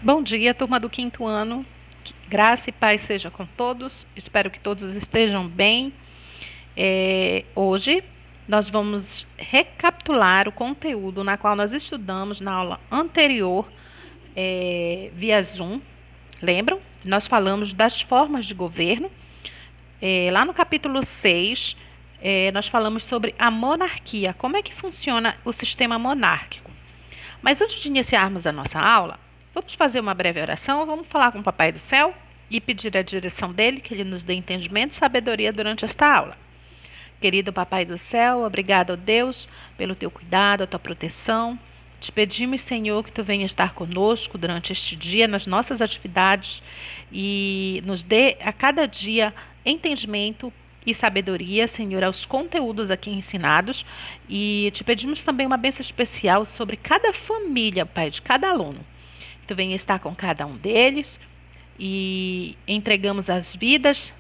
Bom dia, turma do quinto ano. Que graça e paz seja com todos. Espero que todos estejam bem. Hoje nós vamos recapitular o conteúdo na qual nós estudamos na aula anterior, via Zoom. Lembram? Nós falamos das formas de governo. Lá no capítulo 6, nós falamos sobre a monarquia, como é que funciona o sistema monárquico. Mas antes de iniciarmos a nossa aula, vamos fazer uma breve oração, vamos falar com o Papai do Céu e pedir a direção dele, que ele nos dê entendimento e sabedoria durante esta aula. Querido Papai do Céu, obrigado, ó Deus, pelo teu cuidado, a tua proteção. Te pedimos, Senhor, que tu venha estar conosco durante este dia, nas nossas atividades, e nos dê a cada dia entendimento e sabedoria, Senhor, aos conteúdos aqui ensinados. E te pedimos também uma bênção especial sobre cada família, Pai, de cada aluno. Tu venha estar com cada um deles e entregamos as vidas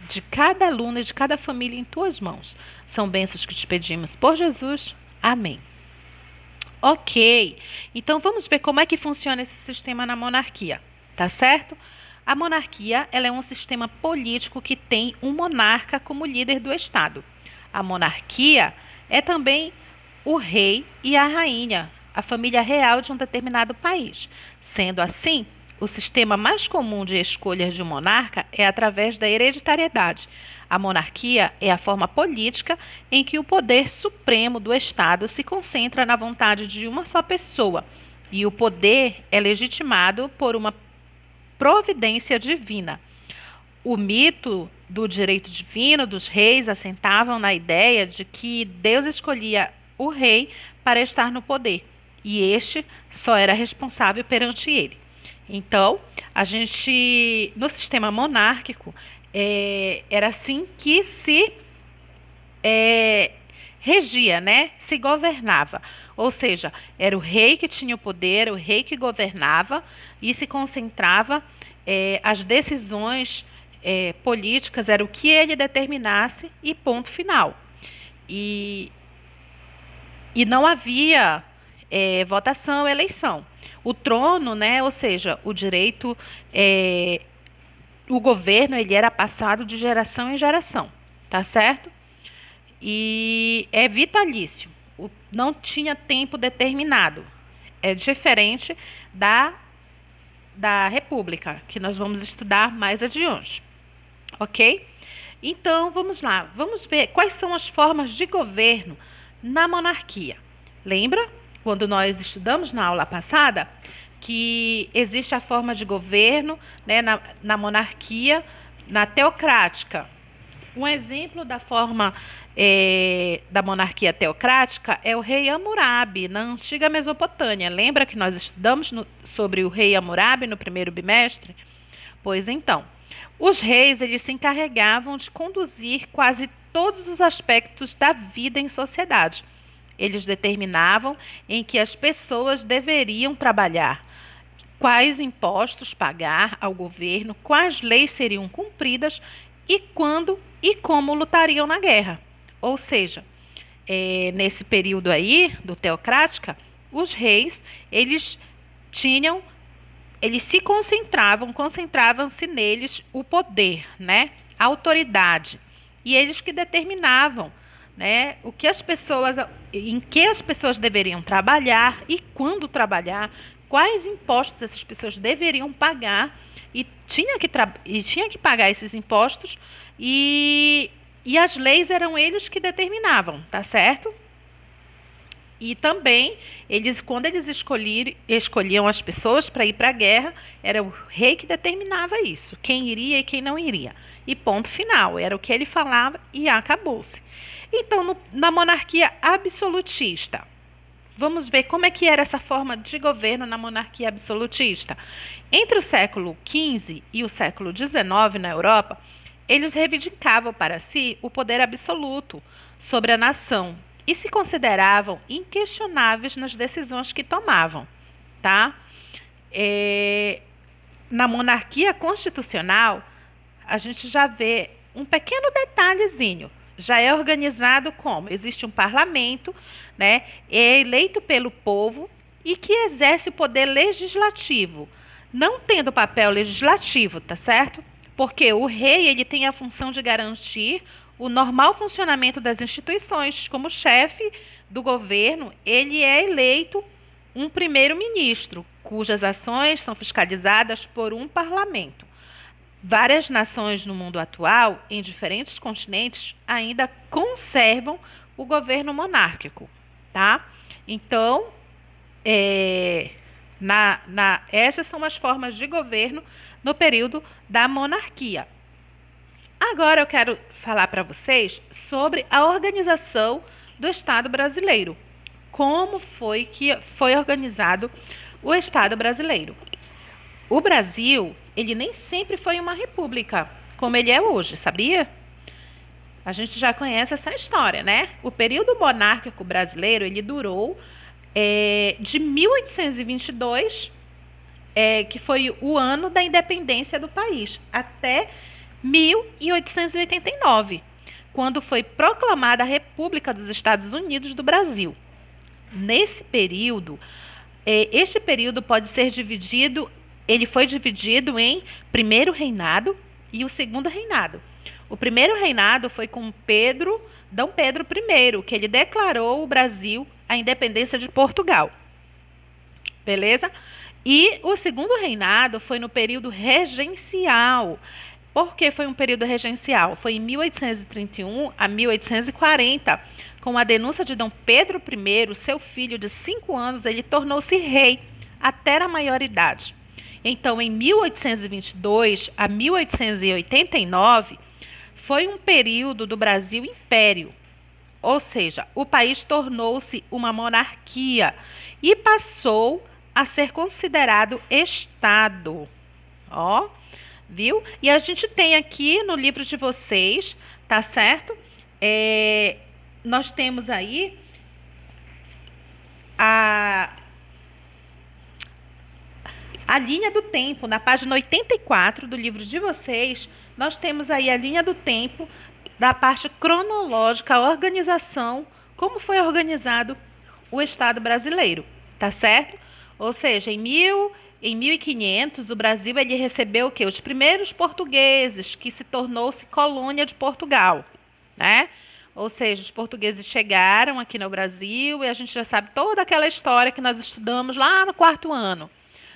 de cada aluno e de cada família em tuas mãos. São bênçãos que te pedimos por Jesus. Amém. Ok, então vamos ver como é que funciona esse sistema na monarquia, tá certo? A monarquia, ela é um sistema político que tem um monarca como líder do Estado. A monarquia é também o rei e a rainha, a família real de um determinado país. Sendo assim, o sistema mais comum de escolha de um monarca é através da hereditariedade. A monarquia é a forma política em que o poder supremo do Estado se concentra na vontade de uma só pessoa, e o poder é legitimado por uma providência divina. O mito do direito divino dos reis assentavam na ideia de que Deus escolhia o rei para estar no poder, e este só era responsável perante ele. Então, no sistema monárquico, era assim que se regia, né? Se governava. Ou seja, era o rei que tinha o poder, o rei que governava e se concentrava, as decisões políticas, era o que ele determinasse e ponto final. E não havia votação, eleição. O trono, né? Ou seja, o direito, o governo, ele era passado de geração em geração, tá certo? E é vitalício, não tinha tempo determinado. É diferente da República, que nós vamos estudar mais adiante, ok? Então, vamos lá, vamos ver quais são as formas de governo na monarquia. Lembra, quando nós estudamos na aula passada, que existe a forma de governo, né, na monarquia, na teocrática. Um exemplo da forma da monarquia teocrática é o rei Hammurabi, na antiga Mesopotâmia. Lembra que nós estudamos sobre o rei Hammurabi no primeiro bimestre? Pois então, os reis, eles se encarregavam de conduzir quase todos os aspectos da vida em sociedade. Eles determinavam em que as pessoas deveriam trabalhar, quais impostos pagar ao governo, quais leis seriam cumpridas e quando e como lutariam na guerra. Ou seja, nesse período aí do teocrática, os reis, eles se concentravam-se neles o poder, né? A autoridade. E eles que determinavam, né, em que as pessoas deveriam trabalhar e quando trabalhar, quais impostos essas pessoas deveriam pagar e tinha que pagar esses impostos e as leis eram eles que determinavam, tá certo? E também, quando eles escolhiam as pessoas para ir para a guerra, era o rei que determinava isso, quem iria e quem não iria. E ponto final, era o que ele falava e acabou-se. Então, na monarquia absolutista, vamos ver como é que era essa forma de governo na monarquia absolutista. Entre o século XV e o século XIX na Europa, eles reivindicavam para si o poder absoluto sobre a nação e se consideravam inquestionáveis nas decisões que tomavam, tá? Na monarquia constitucional, a gente já vê um pequeno detalhezinho. Já é organizado como? Existe um parlamento, né? É eleito pelo povo e que exerce o poder legislativo, não tendo papel legislativo, tá certo? Porque o rei, ele tem a função de garantir o normal funcionamento das instituições. Como chefe do governo, ele é eleito um primeiro-ministro, cujas ações são fiscalizadas por um parlamento. Várias nações no mundo atual, em diferentes continentes, ainda conservam o governo monárquico, tá? Então, essas são as formas de governo no período da monarquia. Agora eu quero falar para vocês sobre a organização do Estado brasileiro. Como foi que foi organizado o Estado brasileiro? O Brasil, ele nem sempre foi uma república, como ele é hoje, sabia? A gente já conhece essa história, né? O período monárquico brasileiro, ele durou de 1822, que foi o ano da independência do país, até 1889, quando foi proclamada a República dos Estados Unidos do Brasil. Nesse período, este período pode ser dividido, ele foi dividido em primeiro reinado e o segundo reinado. O primeiro reinado foi com Dom Pedro I, que ele declarou o Brasil a independência de Portugal. Beleza? E o segundo reinado foi no período regencial. Por que foi um período regencial? Foi em 1831 a 1840, com a denúncia de Dom Pedro I, seu filho de 5 anos, ele tornou-se rei até a maioridade. Então, em 1822 a 1889, foi um período do Brasil Império, ou seja, o país tornou-se uma monarquia e passou a ser considerado Estado. Ó, viu? E a gente tem aqui no livro de vocês, tá certo? Nós temos aí a linha do tempo, na página 84 do livro de vocês, nós temos aí a linha do tempo da parte cronológica, a organização, como foi organizado o Estado brasileiro, tá certo? Ou seja, em 1500, o Brasil ele recebeu o quê? Os primeiros portugueses, que se tornou-se colônia de Portugal, né? Ou seja, os portugueses chegaram aqui no Brasil e a gente já sabe toda aquela história que nós estudamos lá no 4º ano,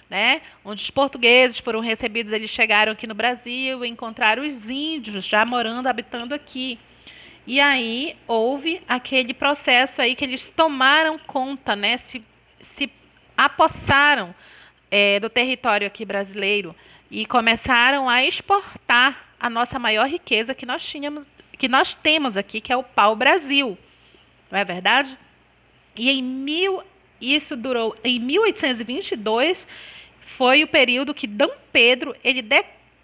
né? Onde os portugueses foram recebidos, eles chegaram aqui no Brasil e encontraram os índios já morando, habitando aqui. E aí houve aquele processo aí que eles tomaram conta, né? Se apossaram do território aqui brasileiro e começaram a exportar a nossa maior riqueza que nós temos aqui, que é o pau-brasil. Não é verdade? E isso durou em 1822, foi o período que Dom Pedro ele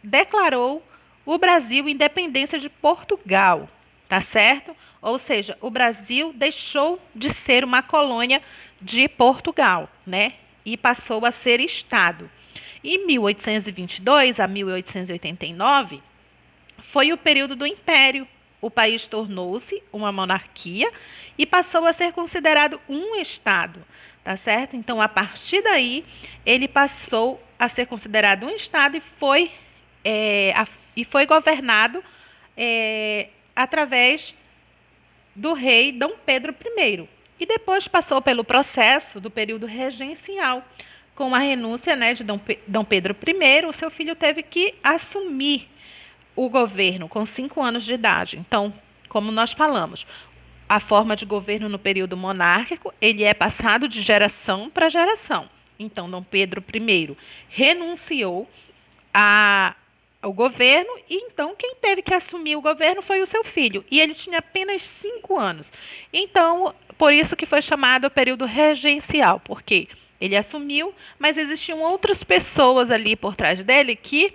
declarou o Brasil independência de Portugal, tá certo? Ou seja, o Brasil deixou de ser uma colônia de Portugal, né? E passou a ser Estado. Em 1822 a 1889 foi o período do Império. O país tornou-se uma monarquia e passou a ser considerado um Estado, tá certo? Então, a partir daí, ele passou a ser considerado um Estado e foi governado através do rei Dom Pedro I. E depois passou pelo processo do período regencial. Com a renúncia, né, de Dom Pedro I, o seu filho teve que assumir o governo com 5 anos de idade. Então, como nós falamos, a forma de governo no período monárquico, ele é passado de geração para geração. Então, Dom Pedro I renunciou ao governo e então quem teve que assumir o governo foi o seu filho. E ele tinha apenas 5 anos. Então, por isso que foi chamado o período regencial, porque ele assumiu, mas existiam outras pessoas ali por trás dele que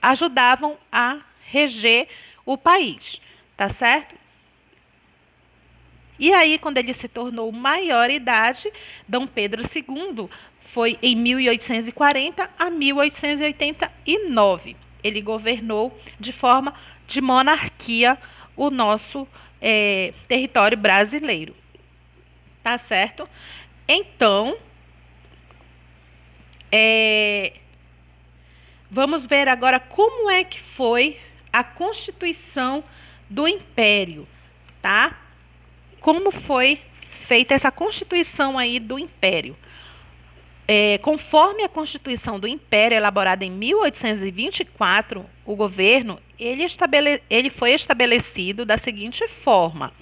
ajudavam a reger o país, tá certo? E aí, quando ele se tornou maioridade, Dom Pedro II foi em 1840 a 1889. Ele governou de forma de monarquia o nosso território brasileiro, tá certo? Então, É, vamos ver agora como é que foi a constituição do Império, tá? Como foi feita essa constituição aí do Império. Conforme a Constituição do Império, elaborada em 1824, o governo ele foi estabelecido da seguinte forma.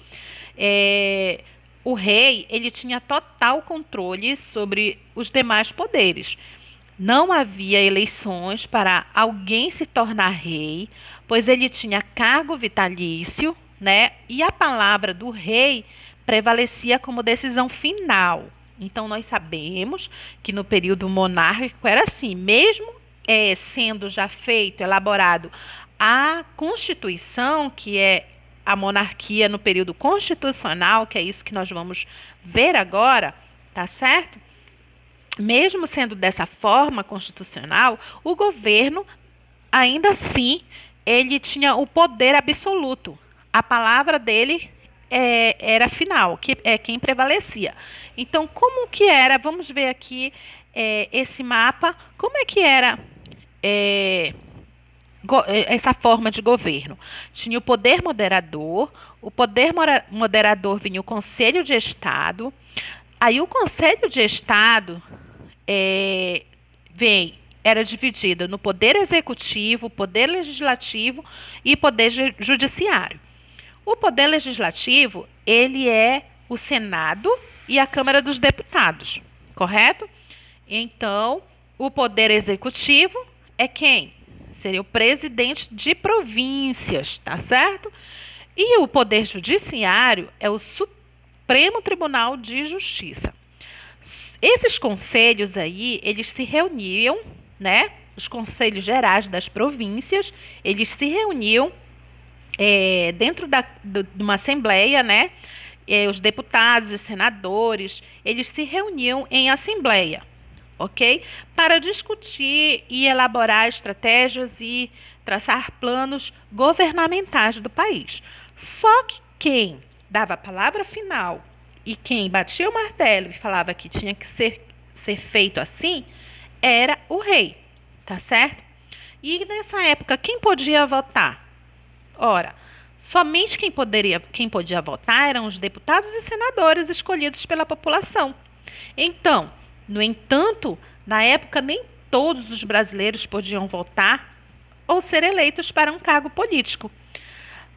O rei ele tinha total controle sobre os demais poderes. Não havia eleições para alguém se tornar rei, pois ele tinha cargo vitalício, né? E a palavra do rei prevalecia como decisão final. Então, nós sabemos que no período monárquico era assim, mesmo sendo já feito, elaborado a Constituição, que é a monarquia no período constitucional, que é isso que nós vamos ver agora, tá certo? Mesmo sendo dessa forma constitucional, o governo, ainda assim, ele tinha o poder absoluto. A palavra dele era final, que é quem prevalecia. Então, como que era? Vamos ver aqui esse mapa. Como é que era essa forma de governo? Tinha o poder moderador. O poder moderador vinha o Conselho de Estado. Aí o Conselho de Estado era dividido no poder executivo, poder legislativo e poder judiciário. O poder legislativo, ele é o Senado e a Câmara dos Deputados, correto? Então, o poder executivo é quem? Seria o presidente de províncias, tá certo? E o poder judiciário é o Supremo Tribunal de Justiça. Esses conselhos aí, eles se reuniam, né? Os conselhos gerais das províncias, eles se reuniam dentro de uma assembleia, né? Os deputados e senadores, eles se reuniam em assembleia, ok? Para discutir e elaborar estratégias e traçar planos governamentais do país. Só que quem dava a palavra final e quem batia o martelo e falava que tinha que ser feito assim, era o rei, tá certo? E nessa época, quem podia votar? Ora, somente quem podia votar eram os deputados e senadores escolhidos pela população. Então, no entanto, na época nem todos os brasileiros podiam votar ou ser eleitos para um cargo político.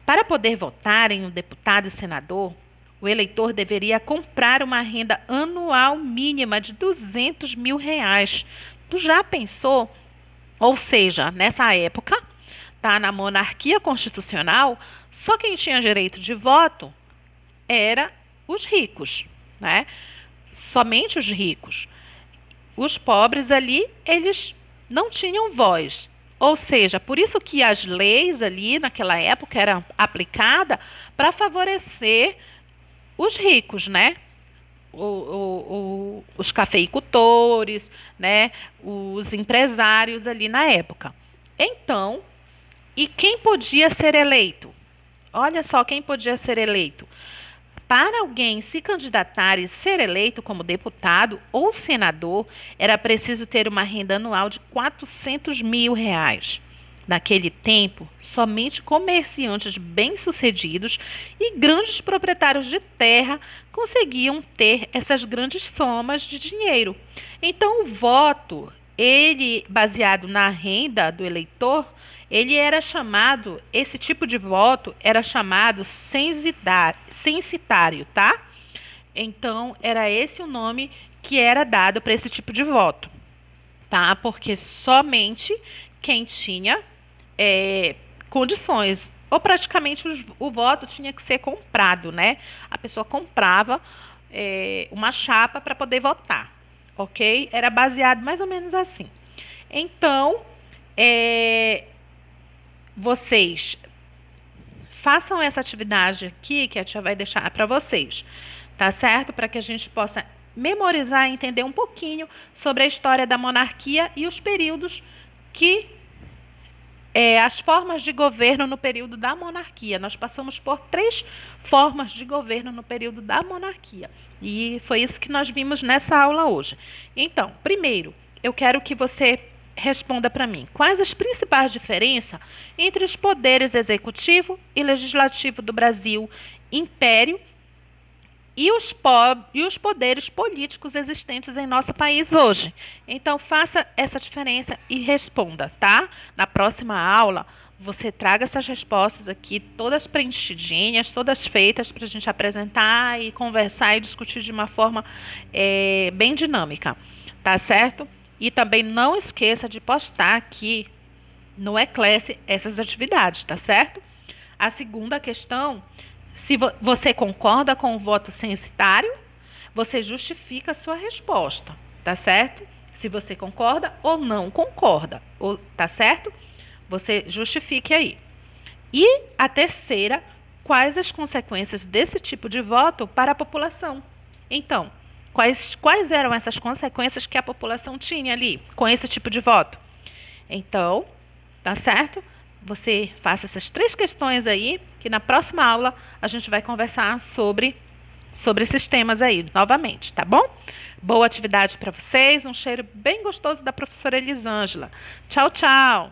Para poder votar em um deputado e senador, o eleitor deveria comprar uma renda anual mínima de R$ 200 mil. Tu já pensou? Ou seja, nessa época, tá, na monarquia constitucional, só quem tinha direito de voto era os ricos, né? Somente os ricos. Os pobres ali, eles não tinham voz. Ou seja, por isso que as leis ali naquela época eram aplicadas para favorecer os ricos, né? Os cafeicultores, né? Os empresários ali na época. Então, e quem podia ser eleito? Olha só quem podia ser eleito. Para alguém se candidatar e ser eleito como deputado ou senador, era preciso ter uma renda anual de R$ 400 mil. Naquele tempo, somente comerciantes bem-sucedidos e grandes proprietários de terra conseguiam ter essas grandes somas de dinheiro. Então, o voto, ele baseado na renda do eleitor, esse tipo de voto era chamado censitário, tá? Então, era esse o nome que era dado para esse tipo de voto, tá? Porque somente quem tinha condições, ou praticamente o voto tinha que ser comprado, né? A pessoa comprava uma chapa para poder votar, ok? Era baseado mais ou menos assim. Então, vocês façam essa atividade aqui, que a tia vai deixar para vocês, tá certo? Para que a gente possa memorizar e entender um pouquinho sobre a história da monarquia e os períodos as formas de governo no período da monarquia. Nós passamos por 3 formas de governo no período da monarquia. E foi isso que nós vimos nessa aula hoje. Então, primeiro, eu quero que você responda para mim. Quais as principais diferenças entre os poderes executivo e legislativo do Brasil, Império e os poderes políticos existentes em nosso país hoje? Então, faça essa diferença e responda, tá? Na próxima aula, você traga essas respostas aqui, todas preenchidinhas, todas feitas, para a gente apresentar e conversar e discutir de uma forma bem dinâmica, tá certo? E também não esqueça de postar aqui no Eclese essas atividades, tá certo? A segunda questão, se você concorda com o voto censitário, você justifica a sua resposta, tá certo? Se você concorda ou não concorda, tá certo? Você justifique aí. E a terceira, quais as consequências desse tipo de voto para a população? Então, quais eram essas consequências que a população tinha ali com esse tipo de voto? Então, tá certo? Você faça essas 3 questões aí, que na próxima aula a gente vai conversar sobre esses temas aí, novamente, tá bom? Boa atividade para vocês, um cheiro bem gostoso da professora Elisângela. Tchau, tchau!